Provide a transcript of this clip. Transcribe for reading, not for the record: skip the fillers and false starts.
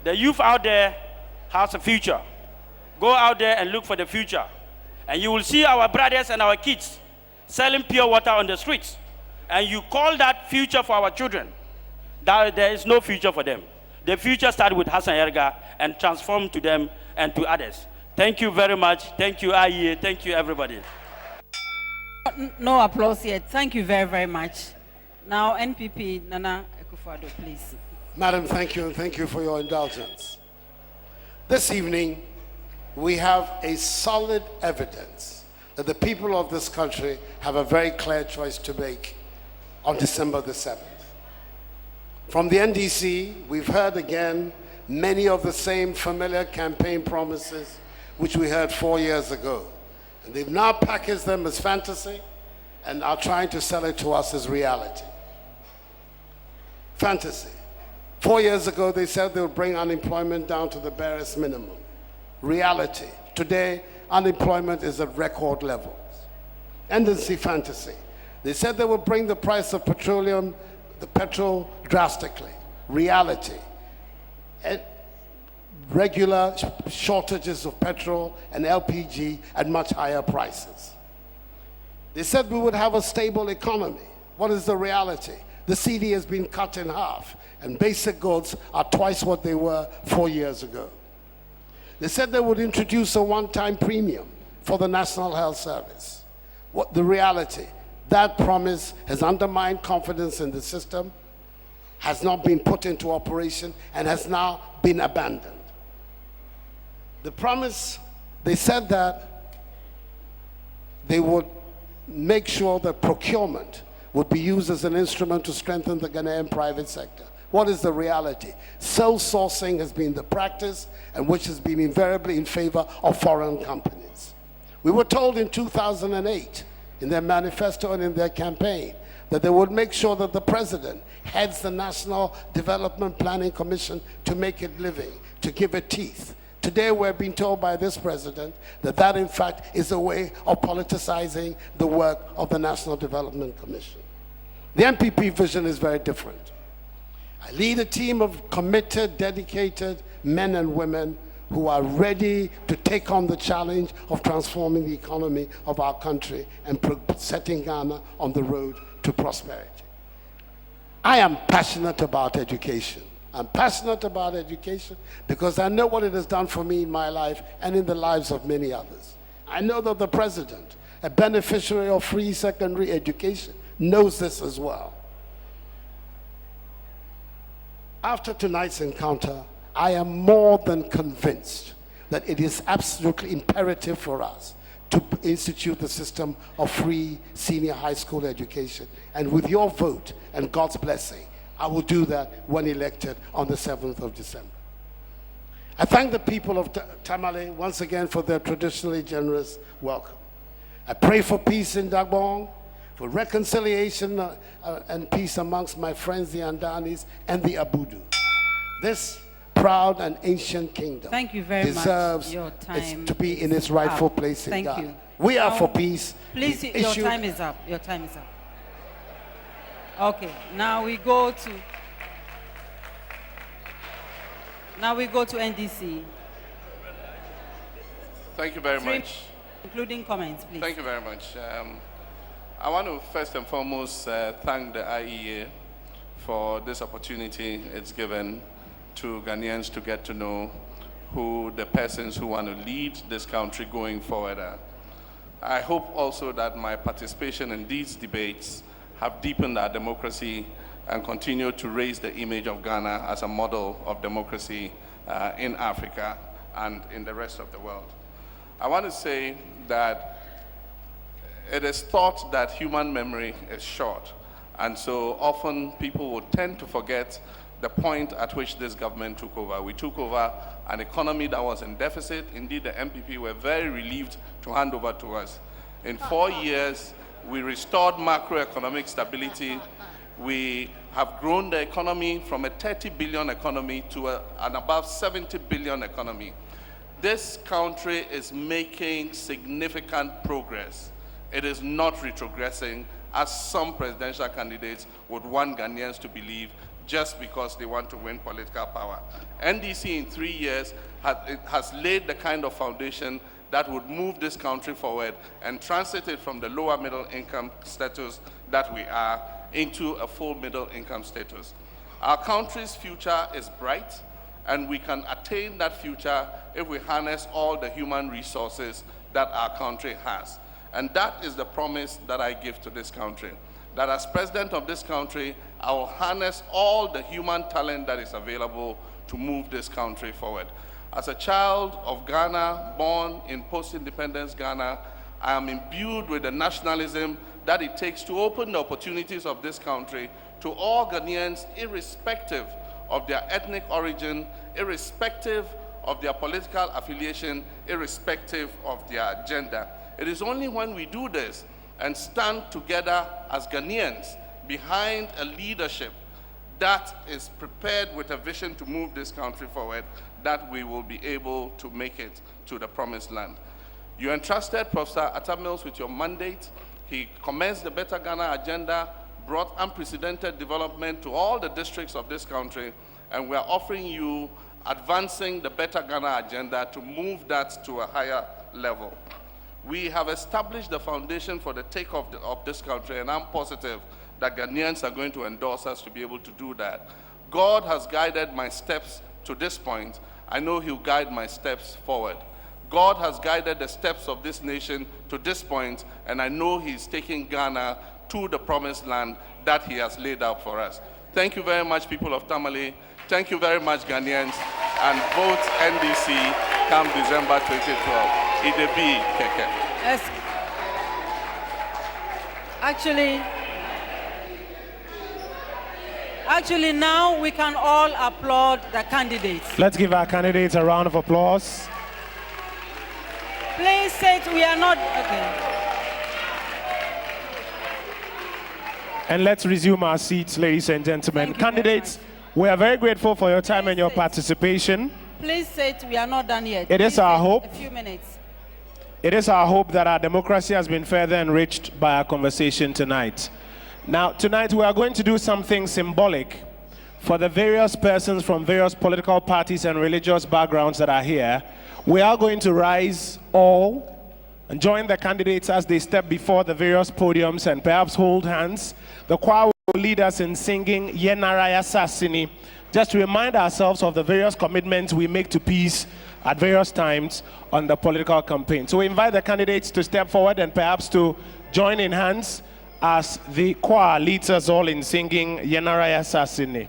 The youth out there has a future. Go out there and look for the future. And you will see our brothers and our kids selling pure water on the streets. And you call that future for our children. That there is no future for them. The future starts with Hassan Yerga and transform to them and to others. Thank you very much. Thank you, IEA. Thank you, everybody. No applause yet. Thank you very, very much. Now, NPP, Nana Akufo-Addo, please. Madam, thank you, and thank you for your indulgence. This evening, we have a solid evidence that the people of this country have a very clear choice to make on December the 7th. From the NDC, we've heard again many of the same familiar campaign promises which we heard 4 years ago. And they've now packaged them as fantasy and are trying to sell it to us as reality. Fantasy. 4 years ago, they said they would bring unemployment down to the barest minimum. Reality. Today, unemployment is at record levels. NDC fantasy. They said they would bring the price of petroleum, the petrol, drastically. Reality. And regular shortages of petrol and LPG at much higher prices. They said we would have a stable economy. What is the reality? The CD has been cut in half, and basic goods are twice what they were 4 years ago. They said they would introduce a one-time premium for the National Health Service. What the reality? That promise has undermined confidence in the system, has not been put into operation, and has now been abandoned. The promise, they said that they would make sure that procurement would be used as an instrument to strengthen the Ghanaian private sector. What is the reality? Sole sourcing has been the practice, and which has been invariably in favor of foreign companies. We were told in 2008, in their manifesto and in their campaign, that they would make sure that the president heads the National Development Planning Commission to make it living, to give it teeth. Today we're being told by this president that that in fact is a way of politicizing the work of the National Development Commission. The MPP vision is very different. I lead a team of committed, dedicated men and women who are ready to take on the challenge of transforming the economy of our country and setting Ghana on the road to prosperity. I am passionate about education. I'm passionate about education because I know what it has done for me in my life and in the lives of many others. I know that the president, a beneficiary of free secondary education, knows this as well. After tonight's encounter, I am more than convinced that it is absolutely imperative for us to institute the system of free senior high school education. And with your vote and God's blessing, I will do that when elected on the 7th of December. I thank the people of Tamale once again for their traditionally generous welcome. I pray for peace in Dagbon, for reconciliation and peace amongst my friends, the Andanis and the Abudu. This proud and ancient kingdom deserves to be in its rightful place in Ghana. We are for peace. Please, your time is up. Your time is up. Okay, now we go to NDC. Thank you very much. Including comments, please. Thank you very much. I want to first and foremost thank the IEA for this opportunity it's given to Ghanaians to get to know who the persons who want to lead this country going forward are. I hope also that my participation in these debates have deepened our democracy and continue to raise the image of Ghana as a model of democracy in Africa and in the rest of the world. I want to say that it is thought that human memory is short, and so often people will tend to forget the point at which this government took over. We took over an economy that was in deficit. Indeed, the MPP were very relieved to hand over to us. In 4 years, we restored macroeconomic stability. We have grown the economy from a 30 billion economy to an above 70 billion economy. This country is making significant progress. It is not retrogressing, as some presidential candidates would want Ghanaians to believe just because they want to win political power. NDC in 3 years has laid the kind of foundation that would move this country forward and transit it from the lower middle income status that we are into a full middle income status. Our country's future is bright, and we can attain that future if we harness all the human resources that our country has. And that is the promise that I give to this country, that as president of this country, I will harness all the human talent that is available to move this country forward. As a child of Ghana, born in post-independence Ghana, I am imbued with the nationalism that it takes to open the opportunities of this country to all Ghanaians, irrespective of their ethnic origin, irrespective of their political affiliation, irrespective of their gender. It is only when we do this and stand together as Ghanaians behind a leadership that is prepared with a vision to move this country forward that we will be able to make it to the promised land. You entrusted Professor Tamale with your mandate. He commenced the Better Ghana agenda, brought unprecedented development to all the districts of this country, and we are offering you advancing the Better Ghana agenda to move that to a higher level. We have established the foundation for the takeoff of this country, and I'm positive that Ghanaians are going to endorse us to be able to do that. God has guided my steps to this point. I know He'll guide my steps forward. God has guided the steps of this nation to this point, and I know He's taking Ghana to the promised land that He has laid out for us. Thank you very much, people of Tamale. Thank you very much, Ghanaians, and vote NDC come December 2012. Idebi Keke. Yes. Actually, now we can all applaud the candidates. Let's give our candidates a round of applause. Please say we are not okay. And let's resume our seats, ladies and gentlemen. Candidates, we are very grateful for your time and your participation. Please say we are not done yet. It is our hope. A few minutes. It is our hope that our democracy has been further enriched by our conversation tonight. Now, tonight we are going to do something symbolic for the various persons from various political parties and religious backgrounds that are here. We are going to rise all and join the candidates as they step before the various podiums and perhaps hold hands. The choir will lead us in singing Yenaraya Sasini, just to remind ourselves of the various commitments we make to peace at various times on the political campaign. So we invite the candidates to step forward and perhaps to join in hands as the choir leads us all in singing Yenaraya Sasini.